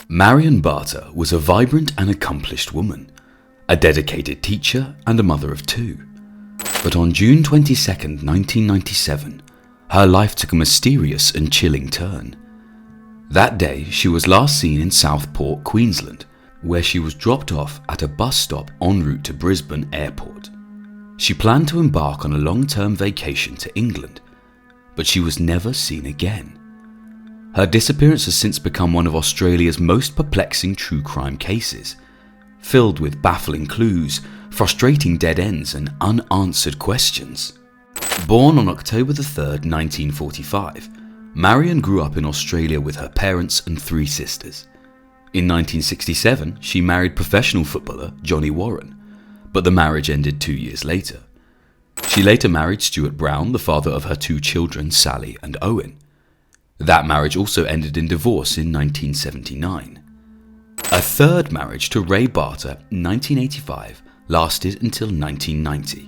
Marion Barter was a vibrant and accomplished woman, a dedicated teacher and a mother of two. But on June 22, 1997, her life took a mysterious and chilling turn. That day, she was last seen in Southport, Queensland, where she was dropped off at a bus stop en route to Brisbane Airport. She planned to embark on a long-term vacation to England, but she was never seen again. Her disappearance has since become one of Australia's most perplexing true crime cases, filled with baffling clues, frustrating dead ends and unanswered questions. Born on October 3, 1945, Marion grew up in Australia with her parents and three sisters. In 1967, she married professional footballer Johnny Warren, but the marriage ended 2 years later. She later married Stuart Brown, the father of her two children, Sally and Owen. That marriage also ended in divorce in 1979. A third marriage to Ray Barter in 1985 lasted until 1990.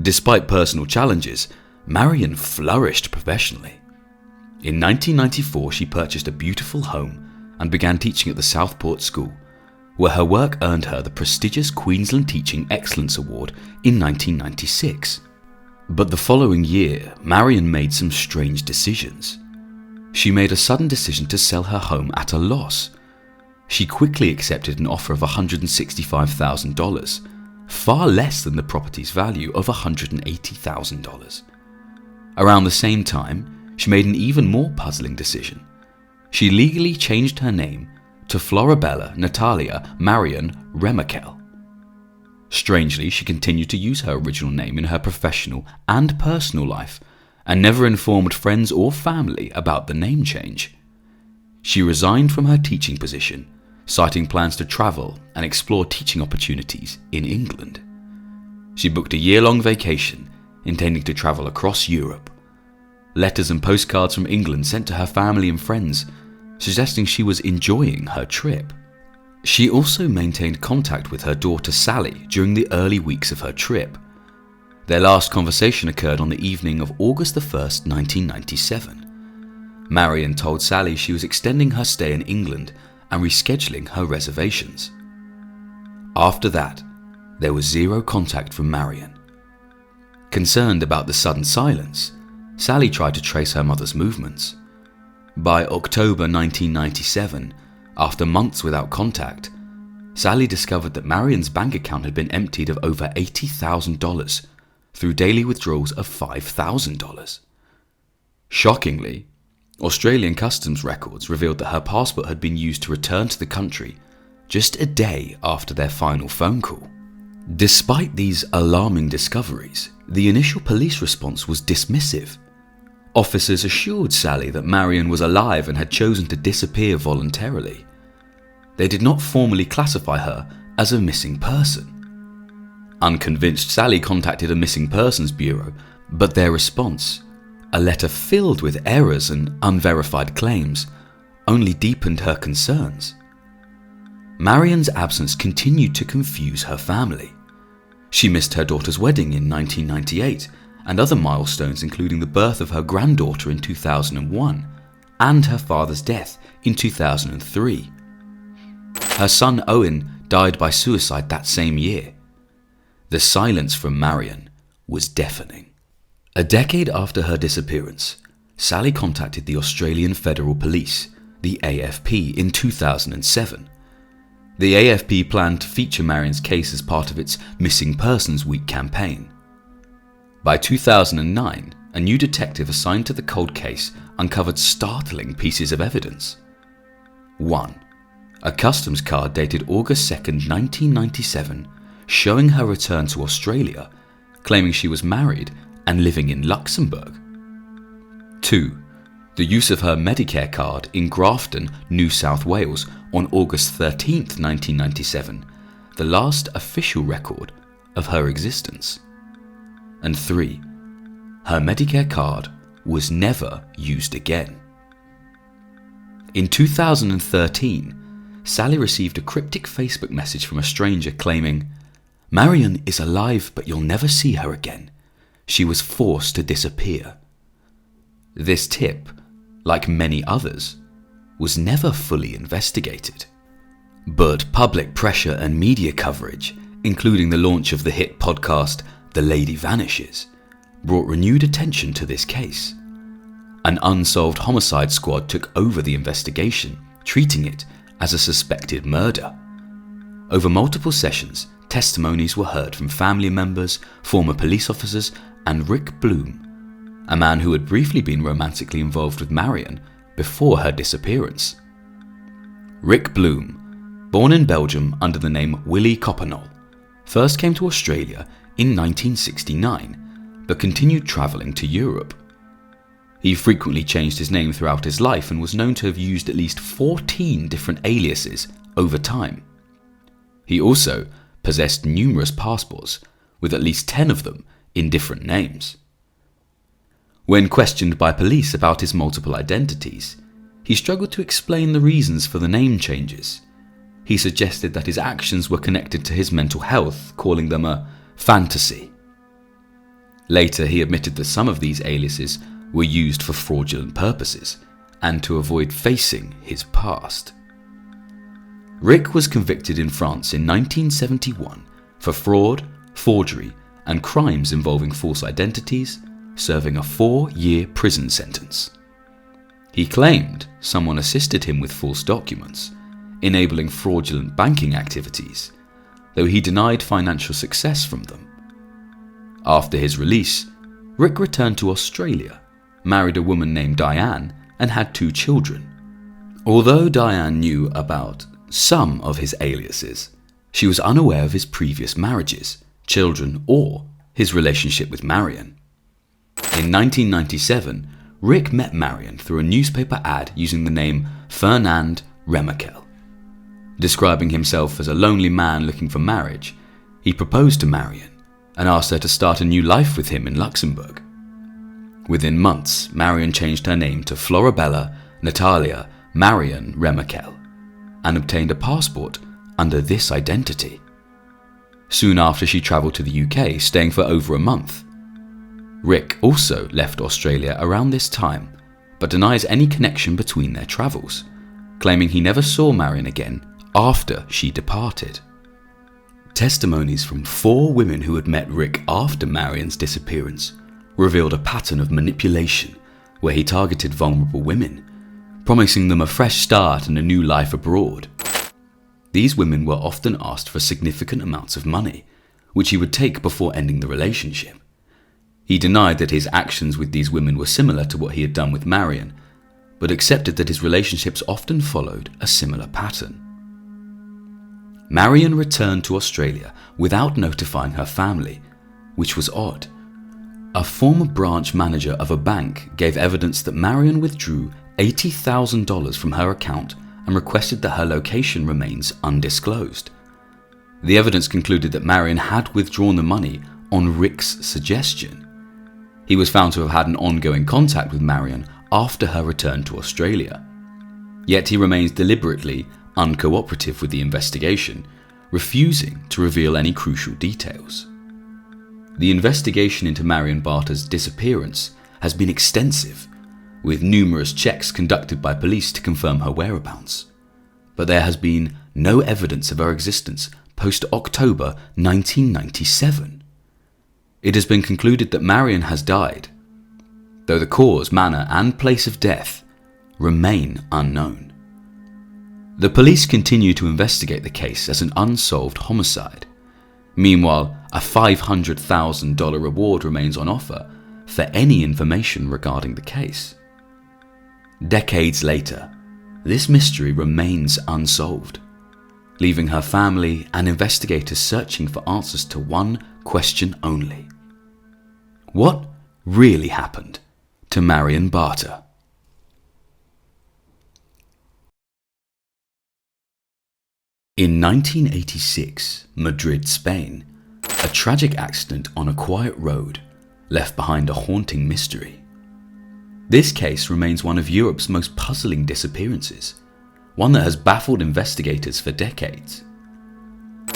Despite personal challenges, Marion flourished professionally. In 1994, she purchased a beautiful home and began teaching at the Southport School, where her work earned her the prestigious Queensland Teaching Excellence Award in 1996. But the following year, Marion made some strange decisions. She made a sudden decision to sell her home at a loss. She quickly accepted an offer of $165,000, far less than the property's value of $180,000. Around the same time, she made an even more puzzling decision. She legally changed her name to Florabella Natalia Marion Remakel. Strangely, she continued to use her original name in her professional and personal life, and never informed friends or family about the name change. She resigned from her teaching position, citing plans to travel and explore teaching opportunities in England. She booked a year-long vacation, intending to travel across Europe. Letters and postcards from England sent to her family and friends, suggesting she was enjoying her trip. She also maintained contact with her daughter Sally during the early weeks of her trip. Their last conversation occurred on the evening of August 1, 1997. Marion told Sally she was extending her stay in England and rescheduling her reservations. After that, there was zero contact from Marion. Concerned about the sudden silence, Sally tried to trace her mother's movements. By October 1997, after months without contact, Sally discovered that Marion's bank account had been emptied of over $80,000 through daily withdrawals of $5,000. Shockingly, Australian customs records revealed that her passport had been used to return to the country just a day after their final phone call. Despite these alarming discoveries, the initial police response was dismissive. Officers assured Sally that Marion was alive and had chosen to disappear voluntarily. They did not formally classify her as a missing person. Unconvinced, Sally contacted a missing persons bureau, but their response, a letter filled with errors and unverified claims, only deepened her concerns. Marion's absence continued to confuse her family. She missed her daughter's wedding in 1998 and other milestones, including the birth of her granddaughter in 2001 and her father's death in 2003. Her son Owen died by suicide that same year. The silence from Marion was deafening. A decade after her disappearance, Sally contacted the Australian Federal Police, the AFP, in 2007. The AFP planned to feature Marion's case as part of its Missing Persons Week campaign. By 2009, a new detective assigned to the cold case uncovered startling pieces of evidence. 1. A customs card dated August 2, 1997, showing her return to Australia, claiming she was married and living in Luxembourg. 2. The use of her Medicare card in Grafton, New South Wales on August 13, 1997, the last official record of her existence. And 3. Her Medicare card was never used again. In 2013, Sally received a cryptic Facebook message from a stranger claiming, "Marion is alive, but you'll never see her again. She was forced to disappear." This tip, like many others, was never fully investigated. But public pressure and media coverage, including the launch of the hit podcast The Lady Vanishes, brought renewed attention to this case. An unsolved homicide squad took over the investigation, treating it as a suspected murder. Over multiple sessions, testimonies were heard from family members, former police officers, and Rick Bloom, a man who had briefly been romantically involved with Marion before her disappearance. Rick Bloom, born in Belgium under the name Willie Coppenol, first came to Australia in 1969, but continued travelling to Europe. He frequently changed his name throughout his life and was known to have used at least 14 different aliases over time. He also possessed numerous passports, with at least 10 of them in different names. When questioned by police about his multiple identities, he struggled to explain the reasons for the name changes. He suggested that his actions were connected to his mental health, calling them a fantasy. Later, he admitted that some of these aliases were used for fraudulent purposes and to avoid facing his past. Rick was convicted in France in 1971 for fraud, forgery, and crimes involving false identities, serving a 4-year prison sentence. He claimed someone assisted him with false documents, enabling fraudulent banking activities, though he denied financial success from them. After his release, Rick returned to Australia, married a woman named Diane, and had 2 children. Although Diane knew about some of his aliases, she was unaware of his previous marriages, children, or his relationship with Marion. In 1997, Rick met Marion through a newspaper ad using the name Fernand Remakel. Describing himself as a lonely man looking for marriage, he proposed to Marion and asked her to start a new life with him in Luxembourg. Within months, Marion changed her name to Florabella Natalia Marion Remakel and obtained a passport under this identity. Soon after, she travelled to the UK, staying for over a month. Rick also left Australia around this time, but denies any connection between their travels, claiming he never saw Marion again after she departed. Testimonies from 4 women who had met Rick after Marion's disappearance revealed a pattern of manipulation where he targeted vulnerable women, promising them a fresh start and a new life abroad. These women were often asked for significant amounts of money, which he would take before ending the relationship. He denied that his actions with these women were similar to what he had done with Marion, but accepted that his relationships often followed a similar pattern. Marion returned to Australia without notifying her family, which was odd. A former branch manager of a bank gave evidence that Marion withdrew $80,000 from her account and requested that her location remains undisclosed. The evidence concluded that Marion had withdrawn the money on Rick's suggestion. He was found to have had an ongoing contact with Marion after her return to Australia. Yet he remains deliberately uncooperative with the investigation, refusing to reveal any crucial details. The investigation into Marion Barter's disappearance has been extensive, with numerous checks conducted by police to confirm her whereabouts. But there has been no evidence of her existence post-October 1997. It has been concluded that Marion has died, though the cause, manner, and place of death remain unknown. The police continue to investigate the case as an unsolved homicide. Meanwhile, a $500,000 reward remains on offer for any information regarding the case. Decades later, this mystery remains unsolved, leaving her family and investigators searching for answers to one question only. What really happened to Marion Barter? In 1986, Madrid, Spain, a tragic accident on a quiet road left behind a haunting mystery. This case remains one of Europe's most puzzling disappearances, one that has baffled investigators for decades.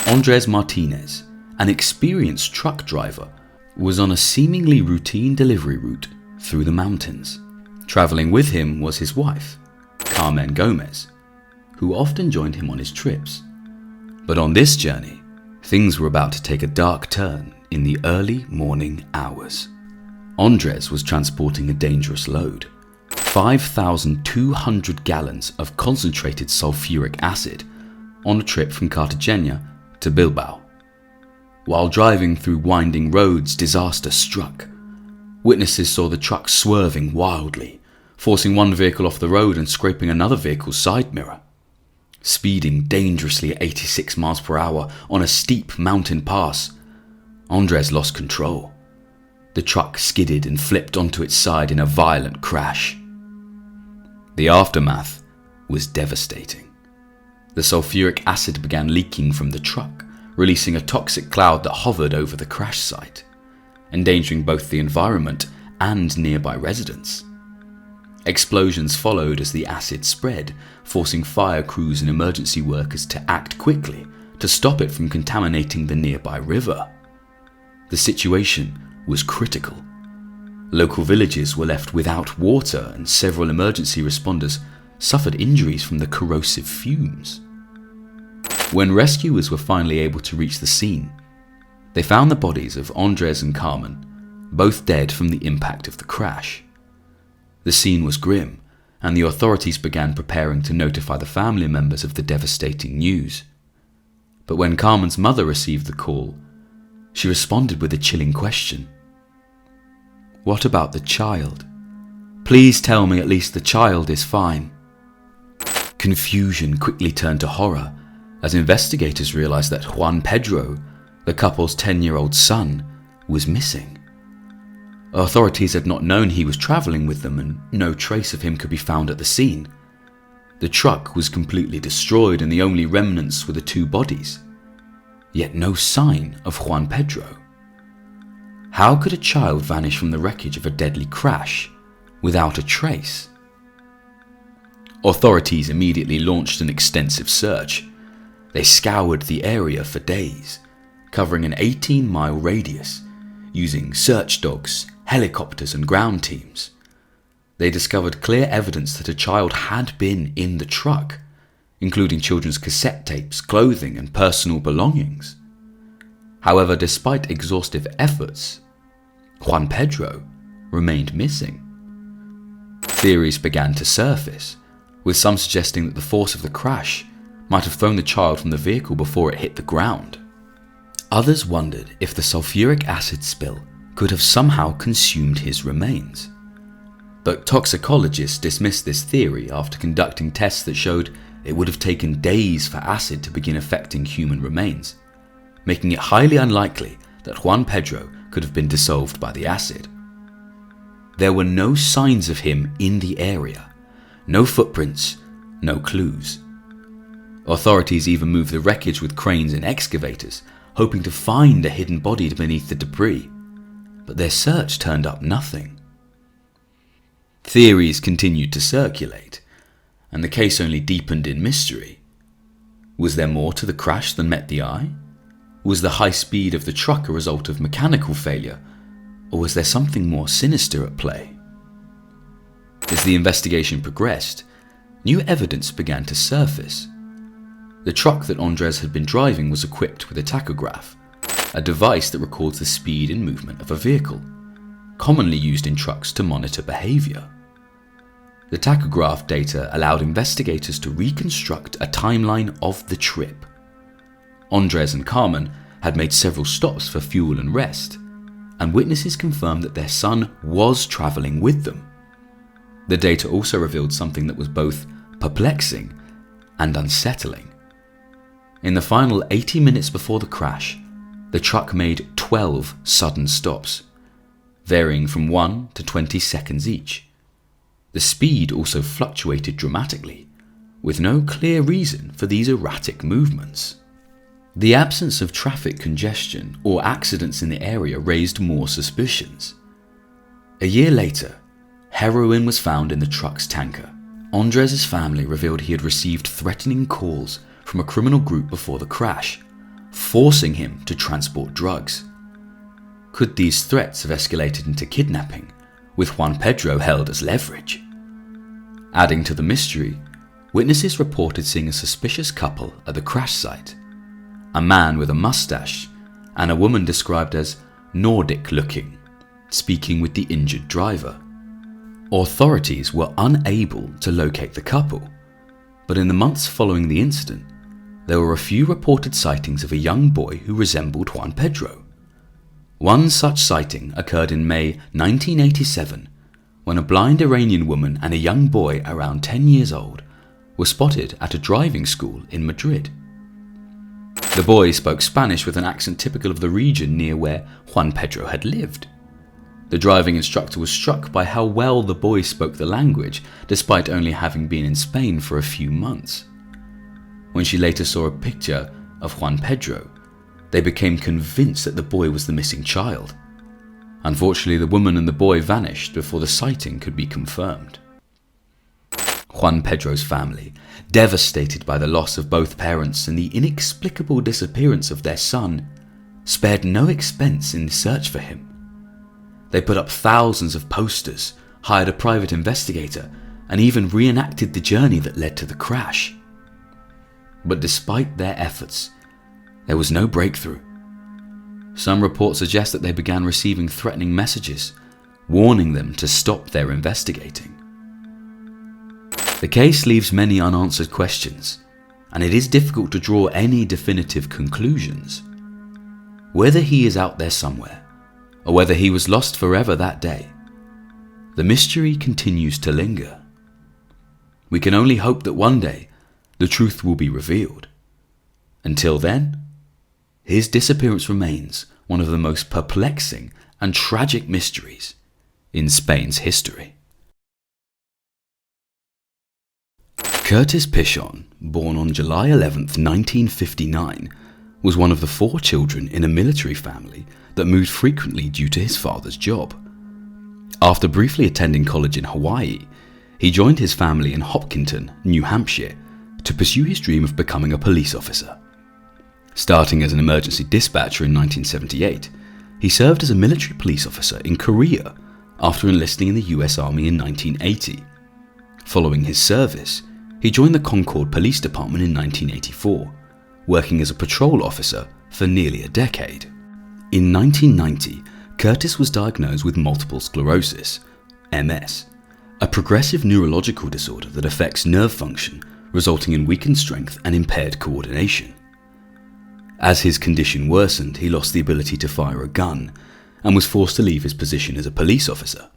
Andres Martinez, an experienced truck driver, was on a seemingly routine delivery route through the mountains. Traveling with him was his wife, Carmen Gomez, who often joined him on his trips. But on this journey, things were about to take a dark turn in the early morning hours. Andres was transporting a dangerous load, 5,200 gallons of concentrated sulfuric acid, on a trip from Cartagena to Bilbao. While driving through winding roads, disaster struck. Witnesses saw the truck swerving wildly, forcing one vehicle off the road and scraping another vehicle's side mirror. Speeding dangerously at 86 miles per hour on a steep mountain pass, Andres lost control. The truck skidded and flipped onto its side in a violent crash. The aftermath was devastating. The sulfuric acid began leaking from the truck, releasing a toxic cloud that hovered over the crash site, endangering both the environment and nearby residents. Explosions followed as the acid spread, forcing fire crews and emergency workers to act quickly to stop it from contaminating the nearby river. The situation was critical. Local villages were left without water, and several emergency responders suffered injuries from the corrosive fumes. When rescuers were finally able to reach the scene, they found the bodies of Andres and Carmen, both dead from the impact of the crash. The scene was grim, and the authorities began preparing to notify the family members of the devastating news. But when Carmen's mother received the call, she responded with a chilling question. "What about the child? Please tell me at least the child is fine." Confusion quickly turned to horror as investigators realized that Juan Pedro, the couple's 10-year-old son, was missing. Authorities had not known he was traveling with them, and no trace of him could be found at the scene. The truck was completely destroyed, and the only remnants were the two bodies. Yet no sign of Juan Pedro. How could a child vanish from the wreckage of a deadly crash without a trace? Authorities immediately launched an extensive search. They scoured the area for days, covering an 18-mile radius, using search dogs, helicopters and ground teams. They discovered clear evidence that a child had been in the truck, including children's cassette tapes, clothing and personal belongings. However, despite exhaustive efforts, Juan Pedro remained missing. Theories began to surface, with some suggesting that the force of the crash might have thrown the child from the vehicle before it hit the ground. Others wondered if the sulfuric acid spill could have somehow consumed his remains. But toxicologists dismissed this theory after conducting tests that showed it would have taken days for acid to begin affecting human remains, making it highly unlikely that Juan Pedro could have been dissolved by the acid. There were no signs of him in the area, no footprints, no clues. Authorities even moved the wreckage with cranes and excavators, hoping to find a hidden body beneath the debris, but their search turned up nothing. Theories continued to circulate, and the case only deepened in mystery. Was there more to the crash than met the eye? Was the high speed of the truck a result of mechanical failure, or was there something more sinister at play? As the investigation progressed, new evidence began to surface. The truck that Andres had been driving was equipped with a tachograph, a device that records the speed and movement of a vehicle, commonly used in trucks to monitor behavior. The tachograph data allowed investigators to reconstruct a timeline of the trip. Andres and Carmen had made several stops for fuel and rest, and witnesses confirmed that their son was traveling with them. The data also revealed something that was both perplexing and unsettling. In the final 80 minutes before the crash, the truck made 12 sudden stops, varying from 1 to 20 seconds each. The speed also fluctuated dramatically, with no clear reason for these erratic movements. The absence of traffic congestion or accidents in the area raised more suspicions. A year later, heroin was found in the truck's tanker. Andres' family revealed he had received threatening calls from a criminal group before the crash, forcing him to transport drugs. Could these threats have escalated into kidnapping, with Juan Pedro held as leverage? Adding to the mystery witnesses reported seeing a suspicious couple at the crash site. A man with a mustache and a woman described as Nordic-looking, speaking with the injured driver. Authorities were unable to locate the couple, but in the months following the incident, there were a few reported sightings of a young boy who resembled Juan Pedro. One such sighting occurred in May 1987, when a blind Iranian woman and a young boy around 10 years old were spotted at a driving school in Madrid. The boy spoke Spanish with an accent typical of the region near where Juan Pedro had lived. The driving instructor was struck by how well the boy spoke the language, despite only having been in Spain for a few months. When she later saw a picture of Juan Pedro, they became convinced that the boy was the missing child. Unfortunately, the woman and the boy vanished before the sighting could be confirmed. Juan Pedro's family, devastated by the loss of both parents and the inexplicable disappearance of their son, spared no expense in the search for him. They put up thousands of posters, hired a private investigator, and even reenacted the journey that led to the crash. But despite their efforts, there was no breakthrough. Some reports suggest that they began receiving threatening messages, warning them to stop their investigating. The case leaves many unanswered questions, and it is difficult to draw any definitive conclusions. Whether he is out there somewhere, or whether he was lost forever that day, the mystery continues to linger. We can only hope that one day the truth will be revealed. Until then, his disappearance remains one of the most perplexing and tragic mysteries in Spain's history. Curtis Pishon, born on July 11, 1959, was one of the 4 children in a military family that moved frequently due to his father's job. After briefly attending college in Hawaii, he joined his family in Hopkinton, New Hampshire, to pursue his dream of becoming a police officer. Starting as an emergency dispatcher in 1978, he served as a military police officer in Korea after enlisting in the US Army in 1980. Following his service, he joined the Concord Police Department in 1984, working as a patrol officer for nearly a decade. In 1990, Curtis was diagnosed with multiple sclerosis, MS, a progressive neurological disorder that affects nerve function, resulting in weakened strength and impaired coordination. As his condition worsened, he lost the ability to fire a gun and was forced to leave his position as a police officer.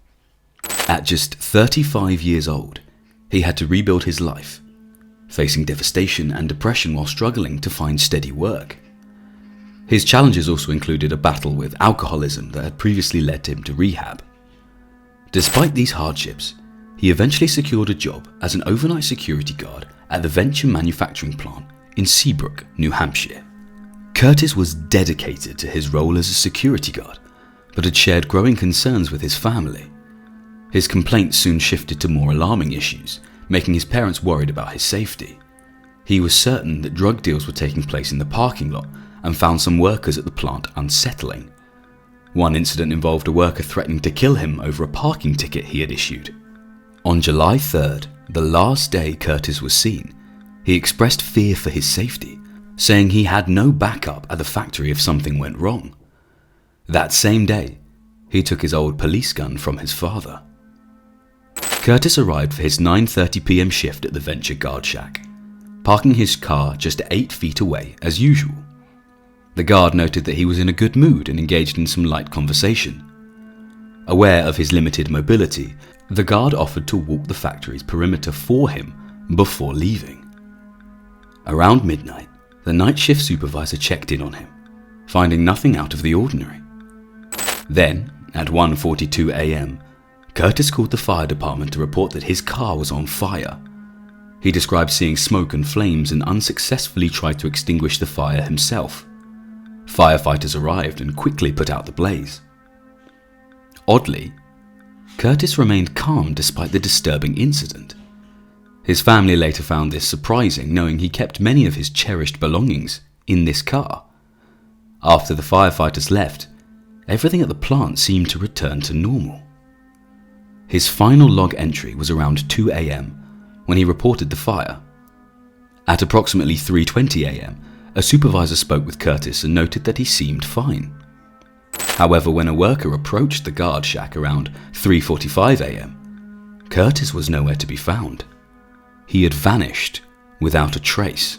At just 35 years old, he had to rebuild his life, facing devastation and depression while struggling to find steady work. His challenges also included a battle with alcoholism that had previously led him to rehab. Despite these hardships, he eventually secured a job as an overnight security guard at the Venture manufacturing plant in Seabrook, New Hampshire. Curtis was dedicated to his role as a security guard, but had shared growing concerns with his family. His complaints soon shifted to more alarming issues, making his parents worried about his safety. He was certain that drug deals were taking place in the parking lot and found some workers at the plant unsettling. One incident involved a worker threatening to kill him over a parking ticket he had issued. On July 3rd, the last day Curtis was seen, he expressed fear for his safety, saying he had no backup at the factory if something went wrong. That same day, he took his old police gun from his father. Curtis arrived for his 9:30 p.m. shift at the Venture guard shack, parking his car just 8 feet away as usual. The guard noted that he was in a good mood and engaged in some light conversation. Aware of his limited mobility, the guard offered to walk the factory's perimeter for him before leaving. Around midnight, the night shift supervisor checked in on him, finding nothing out of the ordinary. Then, at 1:42 a.m., Curtis called the fire department to report that his car was on fire. He described seeing smoke and flames and unsuccessfully tried to extinguish the fire himself. Firefighters arrived and quickly put out the blaze. Oddly, Curtis remained calm despite the disturbing incident. His family later found this surprising, knowing he kept many of his cherished belongings in this car. After the firefighters left, everything at the plant seemed to return to normal. His final log entry was around 2 a.m. when he reported the fire At approximately 3:20 a.m, a supervisor spoke with Curtis and noted that he seemed fine. However, when a worker approached the guard shack around 3:45 a.m, Curtis was nowhere to be found. He had vanished without a trace.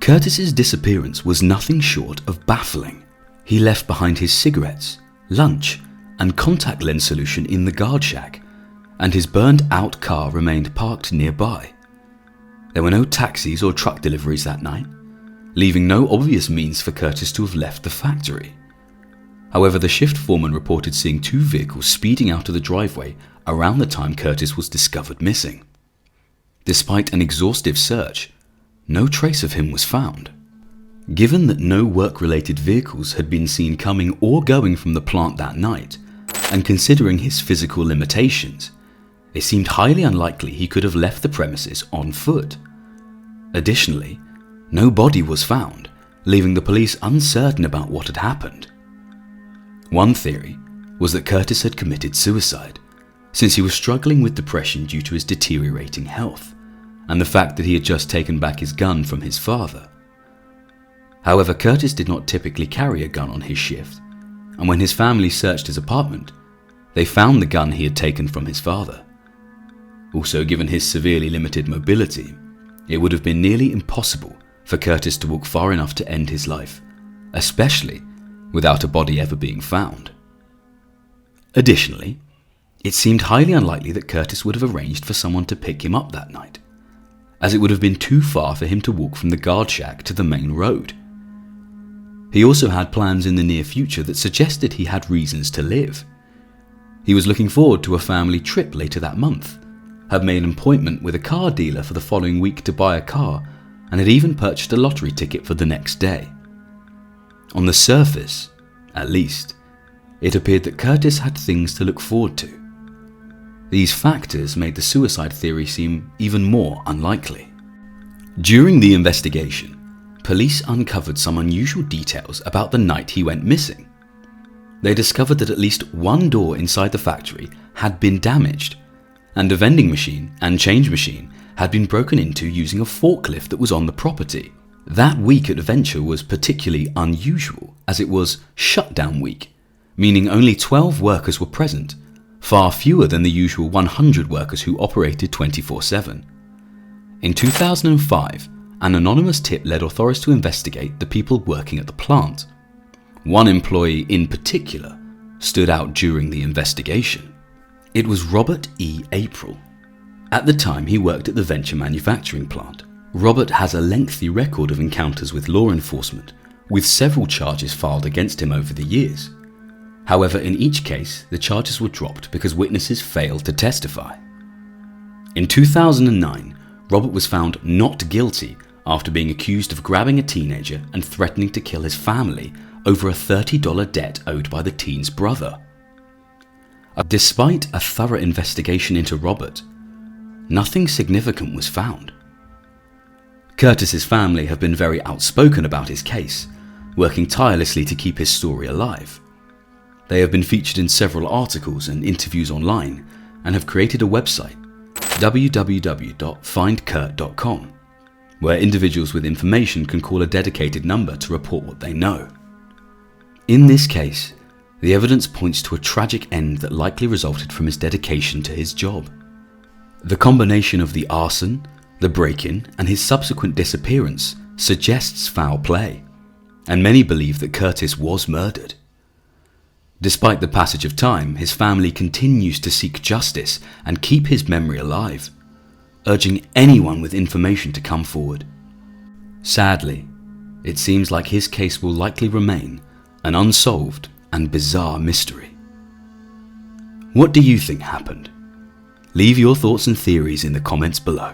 Curtis's disappearance was nothing short of baffling. He left behind his cigarettes, lunch, and contact lens solution in the guard shack, and his burned-out car remained parked nearby. There were no taxis or truck deliveries that night, leaving no obvious means for Curtis to have left the factory. However, the shift foreman reported seeing 2 vehicles speeding out of the driveway around the time Curtis was discovered missing. Despite an exhaustive search, no trace of him was found. Given that no work-related vehicles had been seen coming or going from the plant that night, and considering his physical limitations, it seemed highly unlikely he could have left the premises on foot. Additionally, no body was found, leaving the police uncertain about what had happened. One theory was that Curtis had committed suicide, since he was struggling with depression due to his deteriorating health, and the fact that he had just taken back his gun from his father. However, Curtis did not typically carry a gun on his shift, and when his family searched his apartment, they found the gun he had taken from his father. Also, given his severely limited mobility, it would have been nearly impossible for Curtis to walk far enough to end his life, especially without a body ever being found. Additionally, it seemed highly unlikely that Curtis would have arranged for someone to pick him up that night, as it would have been too far for him to walk from the guard shack to the main road. He also had plans in the near future that suggested he had reasons to live. He was looking forward to a family trip later that month, had made an appointment with a car dealer for the following week to buy a car, and had even purchased a lottery ticket for the next day. On the surface, at least, it appeared that Curtis had things to look forward to. These factors made the suicide theory seem even more unlikely. During the investigation, police uncovered some unusual details about the night he went missing. They discovered that at least one door inside the factory had been damaged, and a vending machine and change machine had been broken into using a forklift that was on the property. That week at Venture was particularly unusual, as it was shutdown week, meaning only 12 workers were present, far fewer than the usual 100 workers who operated 24/7. In 2005, an anonymous tip led authorities to investigate the people working at the plant. One employee in particular stood out during the investigation. It was Robert E. April. At the time, he worked at the Venture manufacturing plant. Robert has a lengthy record of encounters with law enforcement, with several charges filed against him over the years. However, in each case, the charges were dropped because witnesses failed to testify. In 2009, Robert was found not guilty after being accused of grabbing a teenager and threatening to kill his family over a $30 debt owed by the teen's brother. Despite a thorough investigation into Robert, nothing significant was found. Curtis's family have been very outspoken about his case, working tirelessly to keep his story alive. They have been featured in several articles and interviews online and have created a website, www.findkurt.com, where individuals with information can call a dedicated number to report what they know. In this case, the evidence points to a tragic end that likely resulted from his dedication to his job. The combination of the arson, the break-in, and his subsequent disappearance suggests foul play, and many believe that Curtis was murdered. Despite the passage of time, his family continues to seek justice and keep his memory alive, urging anyone with information to come forward. Sadly, it seems like his case will likely remain an unsolved and bizarre mystery. What do you think happened? Leave your thoughts and theories in the comments below.